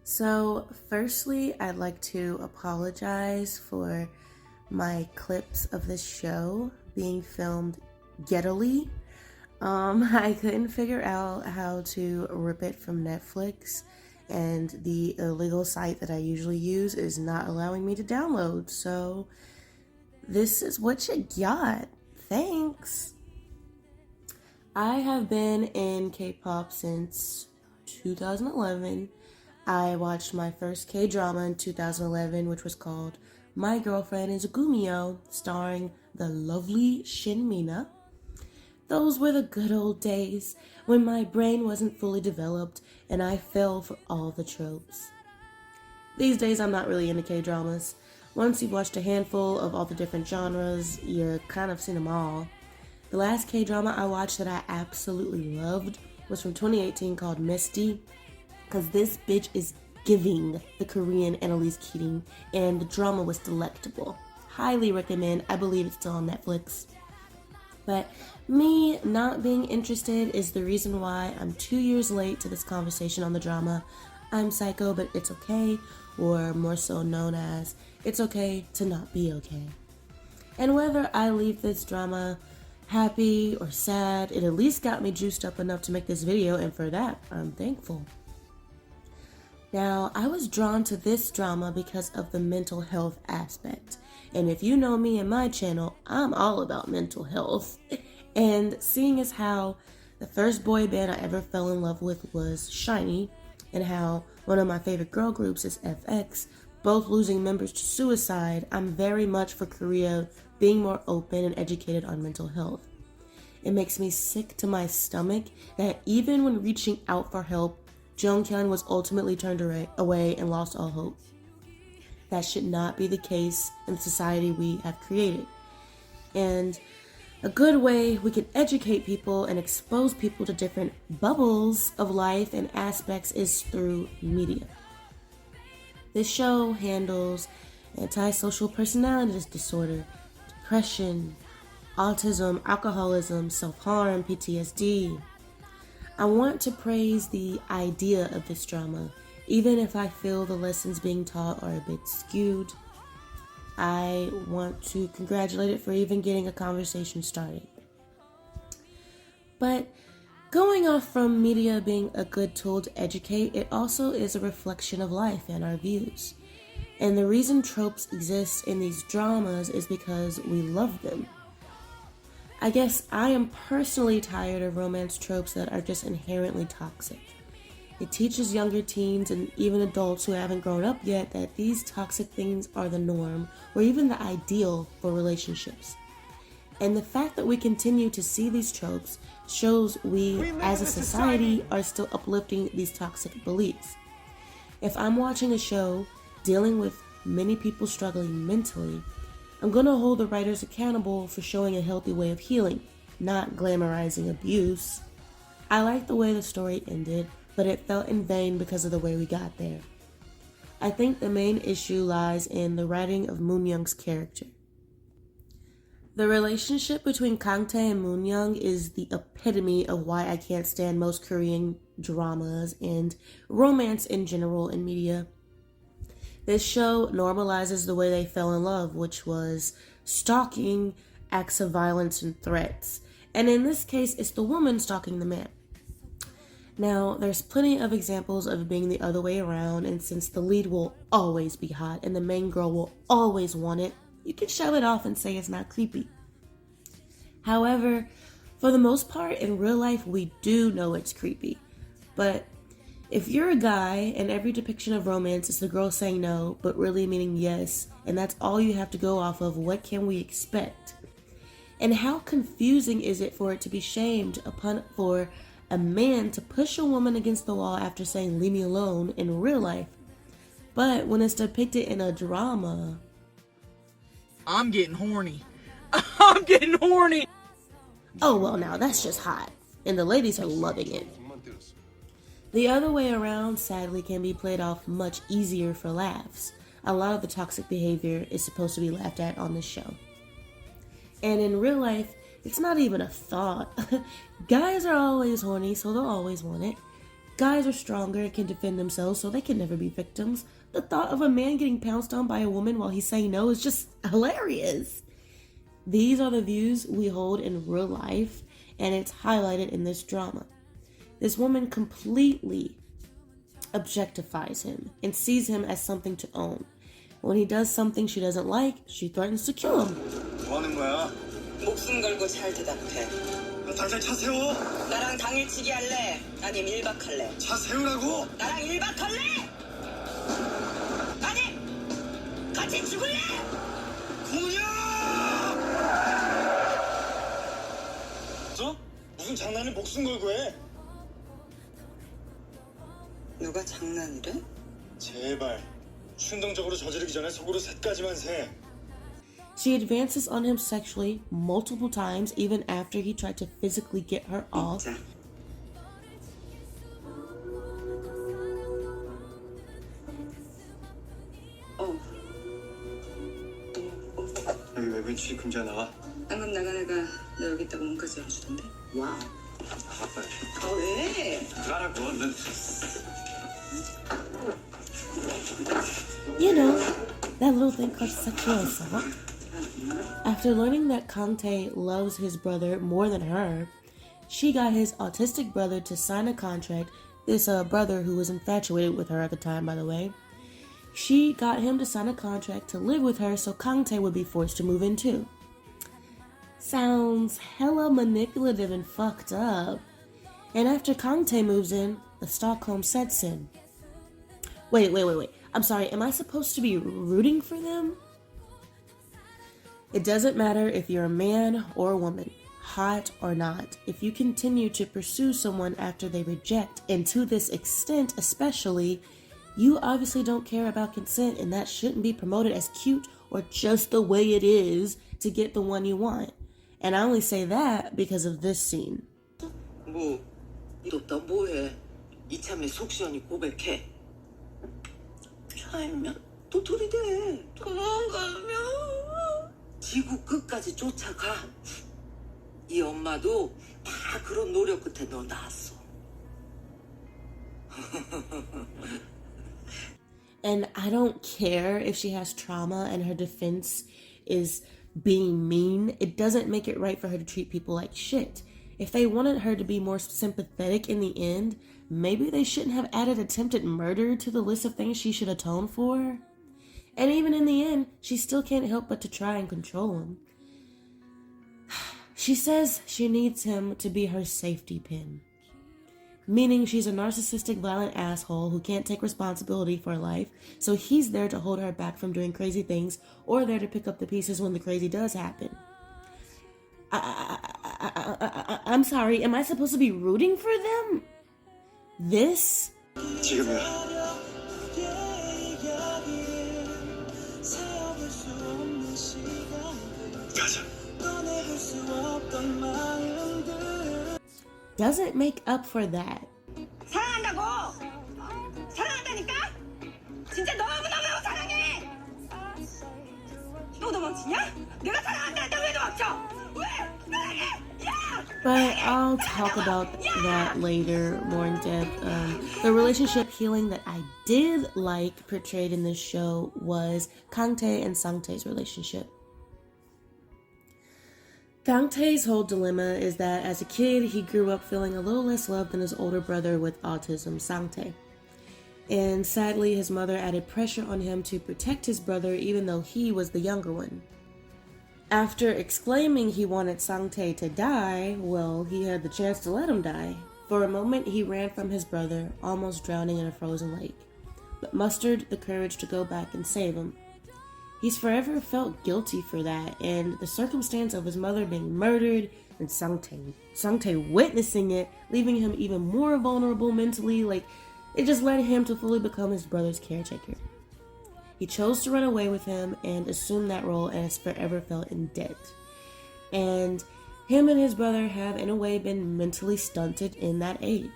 So, firstly, I'd like to apologize for my clips of this show being filmed gettily. I couldn't figure out how to rip it from Netflix, and the illegal site that I usually use is not allowing me to download. So, this is what you got. Thanks. I have been in K-pop since 2011. I watched my first K-drama in 2011, which was called My Girlfriend is a Gumio, starring the lovely Shin Mina. Those were the good old days when my brain wasn't fully developed and I fell for all the tropes. These days I'm not really into K-dramas. Once you've watched a handful of all the different genres, you kind of seen them all. The last K-drama I watched that I absolutely loved was from 2018 called Misty, because this bitch is giving the Korean Annalise Keating, and the drama was delectable. Highly recommend. I believe it's still on Netflix. But me not being interested is the reason why I'm 2 years late to this conversation on the drama I'm Psycho, but it's okay, or more so known as It's Okay to Not Be Okay. And whether I leave this drama happy or sad, it at least got me juiced up enough to make this video, and for that, I'm thankful. Now, I was drawn to this drama because of the mental health aspect. And if you know me and my channel, I'm all about mental health. And seeing as how the first boy band I ever fell in love with was SHINee, and how one of my favorite girl groups is FX, both losing members to suicide, I'm very much for Korea being more open and educated on mental health. It makes me sick to my stomach that even when reaching out for help, Jonghyun was ultimately turned away and lost all hope. That should not be the case in the society we have created. And a good way we can educate people and expose people to different bubbles of life and aspects is through media. This show handles antisocial personality disorder, depression, autism, alcoholism, self-harm, PTSD. I want to praise the idea of this drama, even if I feel the lessons being taught are a bit skewed. I want to congratulate it for even getting a conversation started. But going off from media being a good tool to educate, it also is a reflection of life and our views. And the reason tropes exist in these dramas is because we love them. I guess I am personally tired of romance tropes that are just inherently toxic. It teaches younger teens and even adults who haven't grown up yet that these toxic things are the norm or even the ideal for relationships. And the fact that we continue to see these tropes shows we as a society are still uplifting these toxic beliefs. If I'm watching a show dealing with many people struggling mentally, I'm going to hold the writers accountable for showing a healthy way of healing, not glamorizing abuse. I like the way the story ended, but it felt in vain because of the way we got there. I think the main issue lies in the writing of Moonyoung's character. The relationship between Kangtae and Moonyoung is the epitome of why I can't stand most Korean dramas and romance in general in media. This show normalizes the way they fell in love, which was stalking, acts of violence, and threats. And in this case, it's the woman stalking the man. Now, there's plenty of examples of it being the other way around, and since the lead will always be hot and the main girl will always want it, you can shove it off and say it's not creepy. However, for the most part, in real life, we do know it's creepy. But if you're a guy and every depiction of romance is the girl saying no, but really meaning yes, and that's all you have to go off of, what can we expect? And how confusing is it for it to be shamed upon for a man to push a woman against the wall after saying leave me alone in real life? But when it's depicted in a drama, I'm getting horny. I'm getting horny. Oh well, now that's just hot, and the ladies are loving it. The other way around, sadly, can be played off much easier for laughs. A lot of the toxic behavior is supposed to be laughed at on this show. And in real life, it's not even a thought. Guys are always horny, so they'll always want it. Guys are stronger and can defend themselves, so they can never be victims. The thought of a man getting pounced on by a woman while he's saying no is just hilarious. These are the views we hold in real life, and it's highlighted in this drama. This woman completely objectifies him and sees him as something to own. When he does something she doesn't like, she threatens to kill him. 뭐 하는 거야? 목숨 걸고 잘 대답해. 당장 차 세워! 나랑 당일치기 할래? 아님 1박 할래? 차 세우라고! 나랑 1박 할래? 아니 같이 죽을래? 공룡! 무슨 장난을 목숨 걸고 해? 누가 장난이래? 제발 충동적으로 저지르기 전에 속으로 셋까지만 세. She advances on him sexually multiple times, even after he tried to physically get her off. 자. 여기 외부인 취직금지가 나와. 방금 나간 애가 너 여기 있다고 문까지 열어주던데? 와우. 아빠. 아 왜? 그러라고. 넌 You know, that little thing called sexual assault. After learning that Kante loves his brother more than her, she got his autistic brother to sign a contract. This brother who was infatuated with her at the time, by the way. She got him to sign a contract to live with her so Kante would be forced to move in too. Sounds hella manipulative and fucked up. And after Kante moves in, the Stockholm sets in. Wait. I'm sorry, am I supposed to be rooting for them? It doesn't matter if you're a man or a woman, hot or not. If you continue to pursue someone after they reject, and to this extent especially, you obviously don't care about consent, and that shouldn't be promoted as cute or just the way it is to get the one you want. And I only say that because of this scene. 뭐 이렇다 뭐해? 이참에 속 시원히 고백해. 알면 또 들이대. 도망가면 지구 끝까지 쫓아가. 이 엄마도 다 그런 노력 끝에 너 낳았어. And I don't care if she has trauma and her defense is being mean. It doesn't make it right for her to treat people like shit. If they wanted her to be more sympathetic in the end, maybe they shouldn't have added attempted murder to the list of things she should atone for. And even in the end, she still can't help but to try and control him. She says she needs him to be her safety pin. Meaning she's a narcissistic, violent asshole who can't take responsibility for her life, so he's there to hold her back from doing crazy things or there to pick up the pieces when the crazy does happen. I'm sorry, am I supposed to be rooting for them? This? 지금이야. 가자. Doesn't make up for that. 사랑한다고. 사랑한다니까. 진짜 너무너무 사랑해. 또 도망치냐? 내가 사랑한다 했다 왜 도망쳐? 왜? 사랑해. 야! But I'll talk about that later, more in depth. The relationship healing that I did like portrayed in this show was Kangtae and Sangtae's relationship. Kangtae's whole dilemma is that as a kid, he grew up feeling a little less loved than his older brother with autism, Sangtae. And sadly, his mother added pressure on him to protect his brother even though he was the younger one. After exclaiming he wanted Sangtae to die, well, he had the chance to let him die. For a moment, he ran from his brother, almost drowning in a frozen lake, but mustered the courage to go back and save him. He's forever felt guilty for that, and the circumstance of his mother being murdered and Sangtae witnessing it, leaving him even more vulnerable mentally, it just led him to fully become his brother's caretaker. He chose to run away with him and assume that role and has forever felt in debt. And him and his brother have, in a way, been mentally stunted in that age.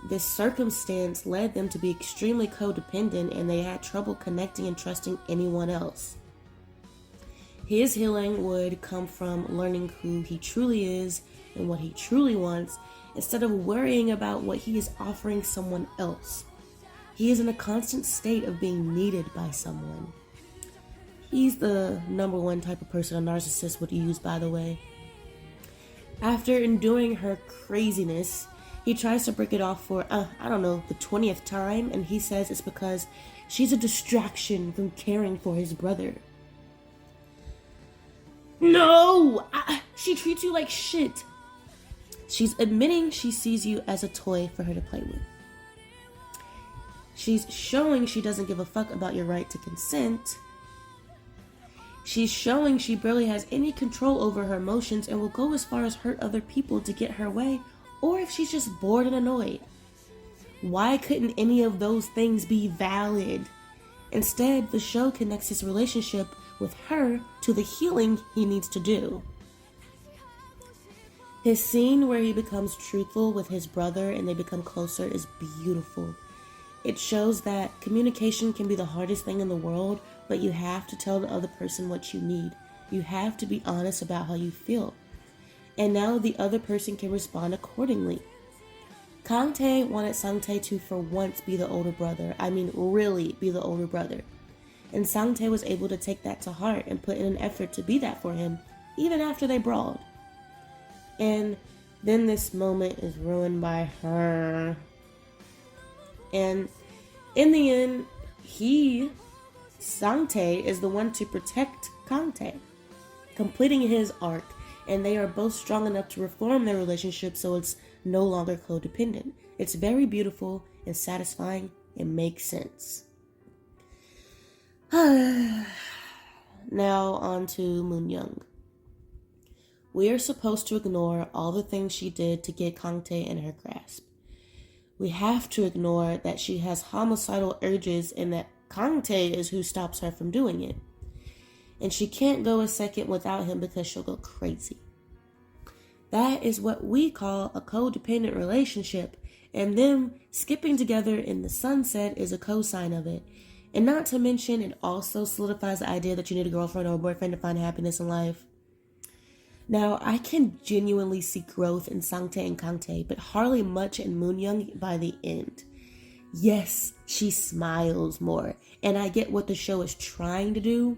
This circumstance led them to be extremely codependent, and they had trouble connecting and trusting anyone else. His healing would come from learning who he truly is and what he truly wants, instead of worrying about what he is offering someone else. He is in a constant state of being needed by someone. He's the number one type of person a narcissist would use, by the way. After enduring her craziness, he tries to break it off for, the 20th time, and he says it's because she's a distraction from caring for his brother. No! She treats you like shit. She's admitting she sees you as a toy for her to play with. She's showing she doesn't give a fuck about your right to consent. She's showing she barely has any control over her emotions and will go as far as hurt other people to get her way, or if she's just bored and annoyed. Why couldn't any of those things be valid? Instead, the show connects his relationship with her to the healing he needs to do. His scene where he becomes truthful with his brother and they become closer is beautiful. It shows that communication can be the hardest thing in the world, but you have to tell the other person what you need. You have to be honest about how you feel. And now the other person can respond accordingly. Kangtae wanted Sangtae to for once be the older brother. I mean, really be the older brother. And Sangtae was able to take that to heart and put in an effort to be that for him, even after they brawled. And then this moment is ruined by her. And in the end, Sangtae, is the one to protect Kangtae, completing his arc, and they are both strong enough to reform their relationship so it's no longer codependent. It's very beautiful and satisfying and makes sense. Now on to Moon Young. We are supposed to ignore all the things she did to get Kangtae in her grasp. We have to ignore that she has homicidal urges and that Kangtae is who stops her from doing it. And she can't go a second without him because she'll go crazy. That is what we call a codependent relationship, and them skipping together in the sunset is a cosign of it. And not to mention, it also solidifies the idea that you need a girlfriend or a boyfriend to find happiness in life. Now, I can genuinely see growth in Sangtae and Kangtae, but hardly much in Moon Young by the end. Yes, she smiles more, and I get what the show is trying to do.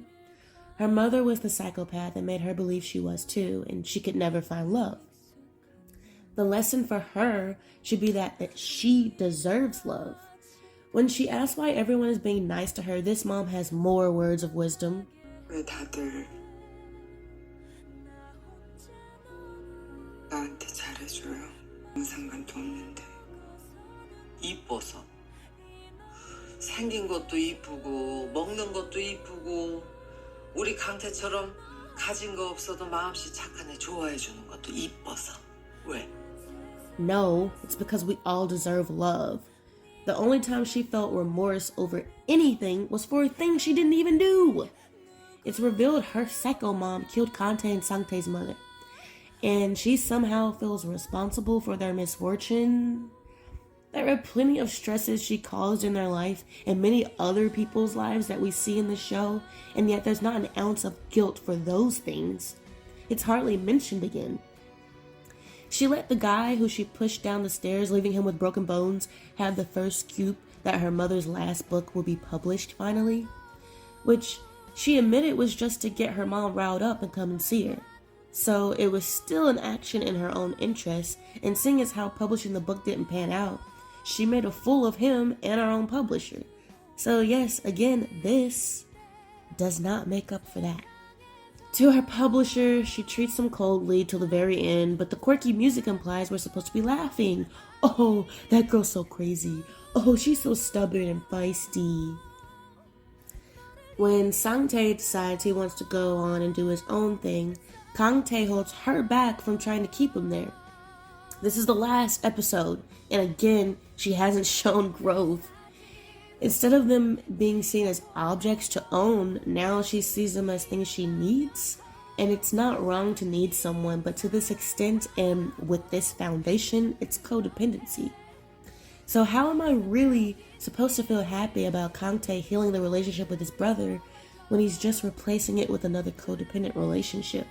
Her mother was the psychopath and made her believe she was too, and she could never find love. The lesson for her should be that she deserves love. When she asks why everyone is being nice to her, this mom has more words of wisdom. 왜 다들 나한테 잘해줘요? 아무 상관도 없는데. 이뻐서. 생긴 것도 이쁘고 먹는 것도 이쁘고 우리 강태처럼 가진 거 없어도 마음씨 착한 애 좋아해주는 것도 이뻐서. 왜? No, it's because we all deserve love. The only time she felt remorse over anything was for a thing she didn't even do. It's revealed her psycho mom killed Kangtae and Sangtae's mother, and she somehow feels responsible for their misfortune. There are plenty of stresses she caused in their life and many other people's lives that we see in the show, and yet there's not an ounce of guilt for those things. It's hardly mentioned again. She let the guy who she pushed down the stairs, leaving him with broken bones, have the first scoop that her mother's last book will be published finally, which she admitted was just to get her mom riled up and come and see her. So it was still an action in her own interest, and seeing as how publishing the book didn't pan out, she made a fool of him and our own publisher. So yes, again, this does not make up for that. To her publisher, she treats him coldly till the very end, but the quirky music implies we're supposed to be laughing. Oh, that girl's so crazy. Oh, she's so stubborn and feisty. When Sangtae decides he wants to go on and do his own thing, Kangtae holds her back from trying to keep him there. This is the last episode, and again, she hasn't shown growth. Instead of them being seen as objects to own, now she sees them as things she needs. And it's not wrong to need someone, but to this extent and with this foundation, it's codependency. So how am I really supposed to feel happy about Kangtae healing the relationship with his brother when he's just replacing it with another codependent relationship?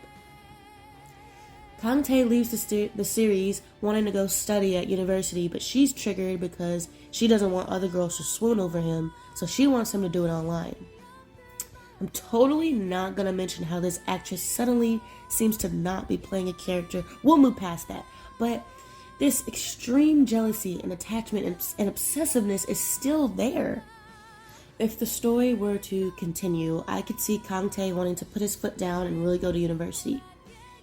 Kang-tae leaves the series wanting to go study at university, but she's triggered because she doesn't want other girls to swoon over him, so she wants him to do it online. I'm totally not gonna mention how this actress suddenly seems to not be playing a character. We'll move past that. But this extreme jealousy and attachment and obsessiveness is still there. If the story were to continue, I could see Kang-tae wanting to put his foot down and really go to university,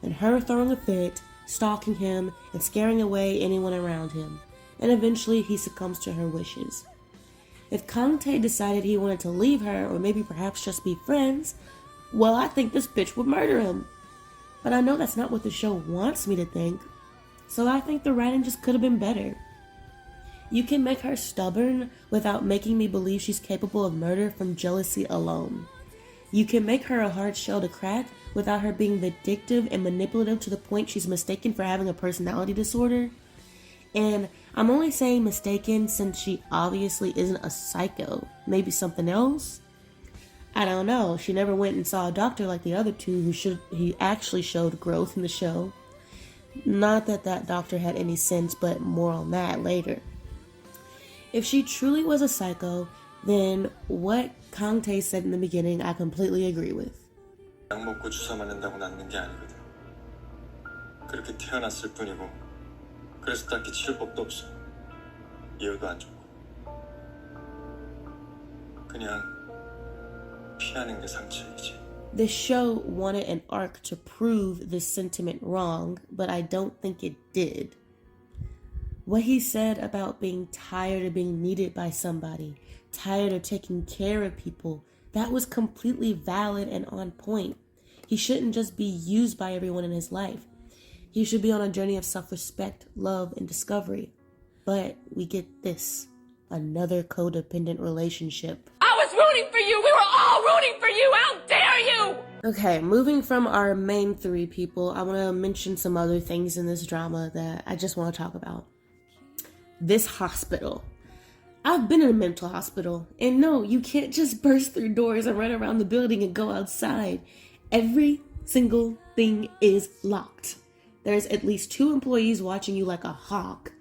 and her throwing a fit, stalking him, and scaring away anyone around him, and eventually he succumbs to her wishes. If Kang-tae decided he wanted to leave her, or maybe perhaps just be friends, well, I think this bitch would murder him. But I know that's not what the show wants me to think, so I think the writing just could have been better. You can make her stubborn without making me believe she's capable of murder from jealousy alone. You can make her a hard shell to crack without her being vindictive and manipulative to the point she's mistaken for having a personality disorder. And I'm only saying mistaken since she obviously isn't a psycho. Maybe something else? I don't know. She never went and saw a doctor like the other two who actually showed growth in the show. Not that that doctor had any sense, but more on that later. If she truly was a psycho, then what Kang-tae said in the beginning I completely agree with. 약 먹고 주사 맞는다고 낫는 게 아니거든. 그렇게 태어났을 뿐이고 그래서 딱히 치료법도 없어. 예후도 안 좋고. 그냥 피하는 게 상책이지. The show wanted an arc to prove this sentiment wrong, but I don't think it did. What he said about being tired of being needed by somebody, tired of taking care of people, that was completely valid and on point. He shouldn't just be used by everyone in his life. He should be on a journey of self-respect, love, and discovery. But we get this, another codependent relationship. I was rooting for you! We were all rooting for you! How dare you! Okay, moving from our main three people, I want to mention some other things in this drama that I just want to talk about. This hospital. I've been in a mental hospital, and no, you can't just burst through doors and run around the building and go outside. Every single thing is locked. There's at least 2 employees watching you like a hawk.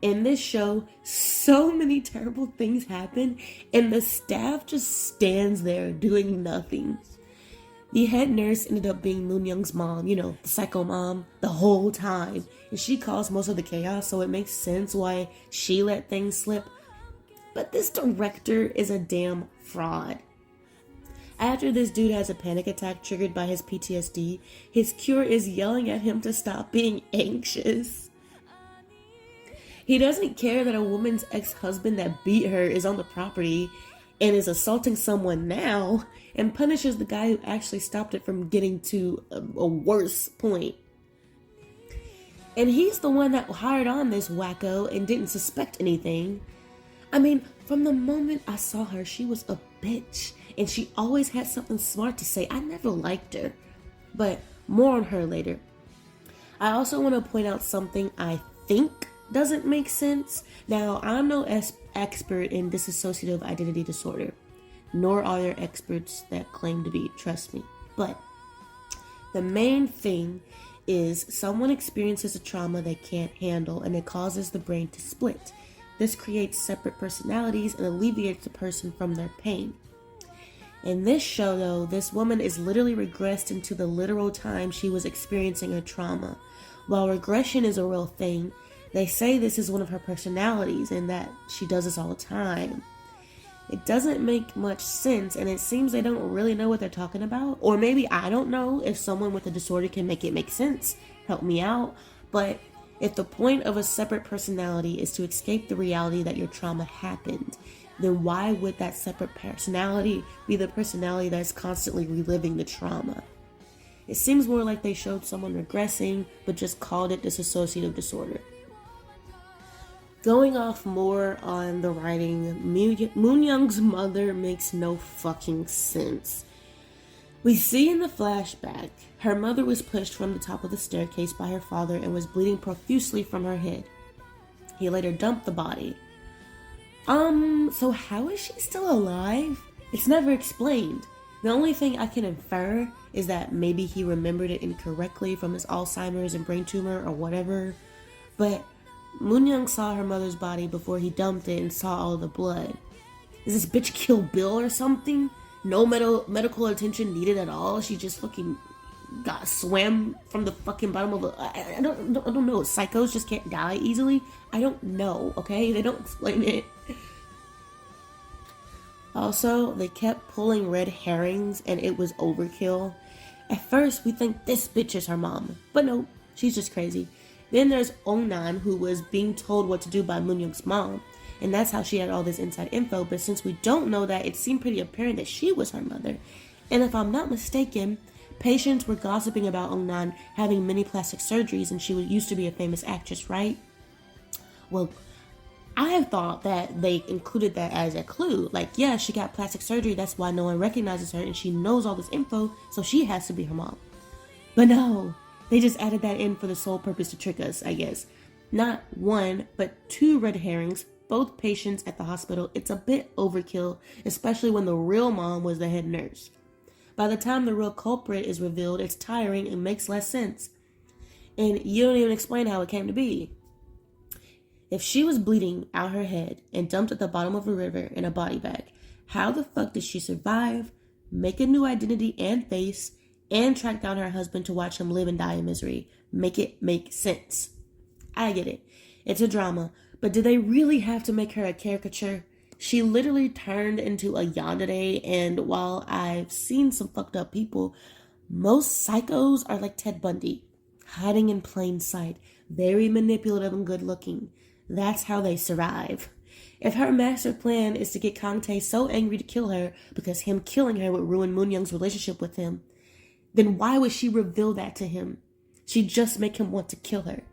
In this show, so many terrible things happen, and the staff just stands there doing nothing. The head nurse ended up being Moon Young's mom, the psycho mom, the whole time. And she caused most of the chaos, so it makes sense why she let things slip. But this director is a damn fraud. After this dude has a panic attack triggered by his PTSD, his cure is yelling at him to stop being anxious. He doesn't care that a woman's ex-husband that beat her is on the property and is assaulting someone now, and punishes the guy who actually stopped it from getting to a worse point. And he's the one that hired on this wacko and didn't suspect anything. I mean, from the moment I saw her, she was a bitch, and she always had something smart to say. I never liked her, but more on her later. I also want to point out something I think doesn't make sense. Now, I'm no expert in dissociative identity disorder, nor are there experts that claim to be, trust me. But the main thing is someone experiences a trauma they can't handle, and it causes the brain to split. This creates separate personalities and alleviates the person from their pain. In this show, though, this woman is literally regressed into the literal time she was experiencing her trauma. While regression is a real thing, they say this is one of her personalities and that she does this all the time. It doesn't make much sense, and it seems they don't really know what they're talking about. Or maybe I don't know. If someone with a disorder can make it make sense, help me out. But if the point of a separate personality is to escape the reality that your trauma happened, then why would that separate personality be the personality that's constantly reliving the trauma? It seems more like they showed someone regressing, but just called it dissociative disorder. Going off more on the writing, Moon Young's mother makes no fucking sense. We see in the flashback, her mother was pushed from the top of the staircase by her father and was bleeding profusely from her head. He later dumped the body. So how is she still alive? It's never explained. The only thing I can infer is that maybe he remembered it incorrectly from his Alzheimer's and brain tumor or whatever. But Moon-young saw her mother's body before he dumped it and saw all the blood. Is this bitch Kill Bill or something? No medical attention needed at all. She just fucking got swam from the fucking bottom of a... I don't know. Psychos just can't die easily. I don't know, okay? They don't explain it. Also, they kept pulling red herrings and it was overkill. At first, we think this bitch is her mom. But no, she's just crazy. Then there's Ongnan, who was being told what to do by Moon-young's mom. And that's how she had all this inside info. But since we don't know that, it seemed pretty apparent that she was her mother. And if I'm not mistaken, patients were gossiping about Ongnan having many plastic surgeries and she used to be a famous actress, right? Well, I have thought that they included that as a clue. Like, yeah, she got plastic surgery, that's why no one recognizes her, and she knows all this info, so she has to be her mom. But no, they just added that in for the sole purpose to trick us, I guess. Not one, but two red herrings, both patients at the hospital. It's a bit overkill, especially when the real mom was the head nurse. By the time the real culprit is revealed, it's tiring and makes less sense. And you don't even explain how it came to be. If she was bleeding out her head and dumped at the bottom of a river in a body bag, how the fuck did she survive, make a new identity and face, and track down her husband to watch him live and die in misery? Make it make sense. I get it. It's a drama, but did they really have to make her a caricature? She literally turned into a yandere, and while I've seen some fucked up people, most psychos are like Ted Bundy, hiding in plain sight, very manipulative and good looking. That's how they survive. If her master plan is to get Kang-tae so angry to kill her because him killing her would ruin Moon-young's relationship with him, then why would she reveal that to him? She'd just make him want to kill her.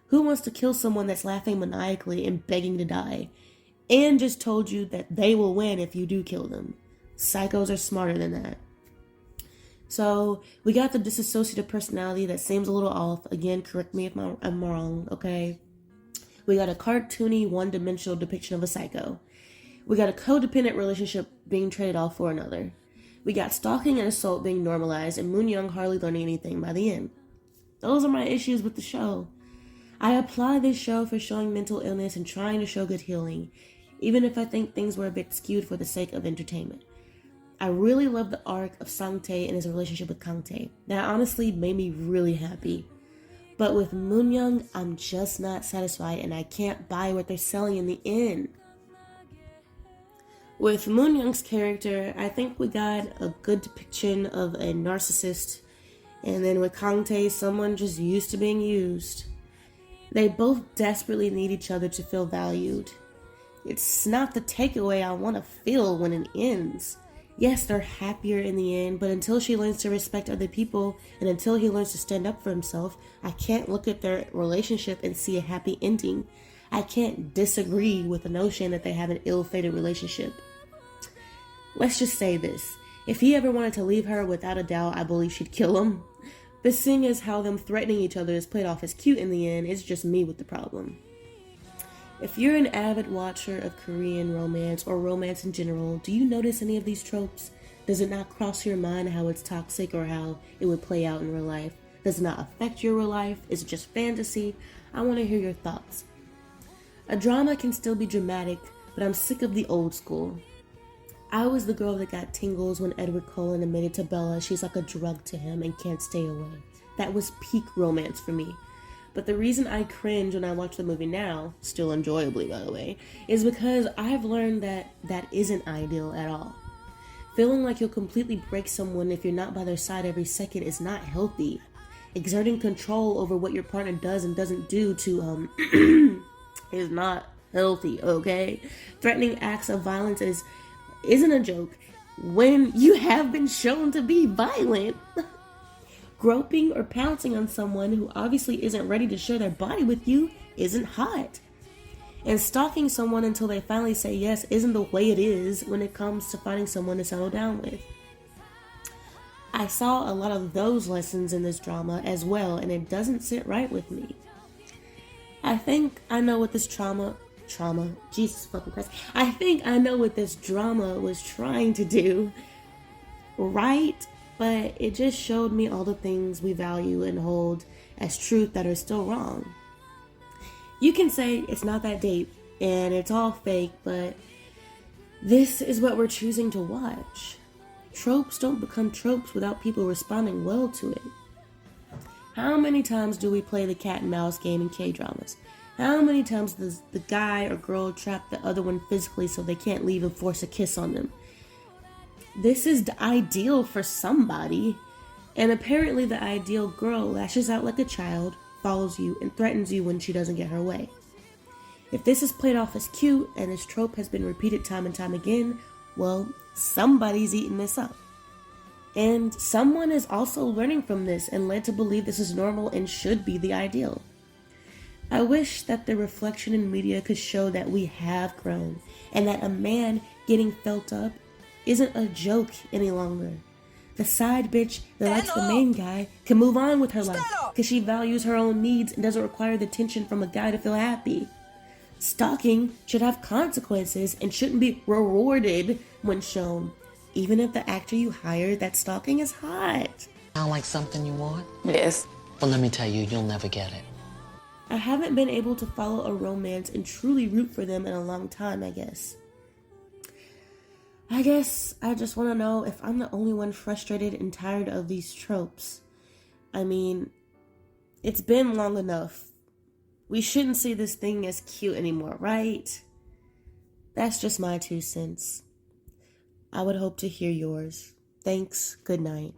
Who wants to kill someone that's laughing maniacally and begging to die? And just told you that they will win if you do kill them. Psychos are smarter than that. So, we got the dissociative personality that seems a little off. Again, correct me if I'm wrong, okay? We got a cartoony, one-dimensional depiction of a psycho. We got a codependent relationship being traded off for another. We got stalking and assault being normalized, and Moon-young hardly learning anything by the end. Those are my issues with the show. I applaud this show for showing mental illness and trying to show good healing, even if I think things were a bit skewed for the sake of entertainment. I really love the arc of Sang-tae and his relationship with Kang-tae. That honestly made me really happy. But with Moon-young, I'm just not satisfied and I can't buy what they're selling in the end. With Moon-young's character, I think we got a good depiction of a narcissist. And then with Kang-tae, someone just used to being used. They both desperately need each other to feel valued. It's not the takeaway I want to feel when it ends. Yes, they're happier in the end, but until she learns to respect other people and until he learns to stand up for himself, I can't look at their relationship and see a happy ending. I can't disagree with the notion that they have an ill-fated relationship. Let's just say this. If he ever wanted to leave her, without a doubt, I believe she'd kill him. But seeing as how them threatening each other is played off as cute in the end, it's just me with the problem. If you're an avid watcher of Korean romance or romance in general, do you notice any of these tropes? Does it not cross your mind how it's toxic or how it would play out in real life? Does it not affect your real life? Is it just fantasy? I want to hear your thoughts. A drama can still be dramatic, but I'm sick of the old school. I was the girl that got tingles when Edward Cullen admitted to Bella she's like a drug to him and can't stay away. That was peak romance for me. But the reason I cringe when I watch the movie now, still enjoyably by the way, is because I've learned that that isn't ideal at all. Feeling like you'll completely break someone if you're not by their side every second is not healthy. Exerting control over what your partner does and doesn't do to, is not healthy, okay? Threatening acts of violence isn't a joke when you have been shown to be violent. Groping or pouncing on someone who obviously isn't ready to share their body with you isn't hot. And stalking someone until they finally say yes isn't the way it is when it comes to finding someone to settle down with. I saw a lot of those lessons in this drama as well, and it doesn't sit right with me. I think I know what this Jesus fucking Christ. I think I know what this drama was trying to do. Write but it just showed me all the things we value and hold as truth that are still wrong. You can say it's not that deep and it's all fake, but this is what we're choosing to watch. Tropes don't become tropes without people responding well to it. How many times do we play the cat and mouse game in K-dramas? How many times does the guy or girl trap the other one physically so they can't leave and force a kiss on them? This is the ideal for somebody, and apparently the ideal girl lashes out like a child, follows you, and threatens you when she doesn't get her way. If this is played off as cute and this trope has been repeated time and time again, well, somebody's eating this up. And someone is also learning from this and led to believe this is normal and should be the ideal. I wish that the reflection in media could show that we have grown and that a man getting felt up isn't a joke any longer. The side bitch that likes the main guy can move on with her life because she values her own needs and doesn't require the attention from a guy to feel happy. Stalking should have consequences and shouldn't be rewarded when shown, even if the actor you hired that stalking is hot. Sound like something you want? Yes. Well, let me tell you, you'll never get it. I haven't been able to follow a romance and truly root for them in a long time, I guess. I just want to know if I'm the only one frustrated and tired of these tropes. I mean, it's been long enough. We shouldn't see this thing as cute anymore, right? That's just my 2 cents. I would hope to hear yours. Thanks. Good night.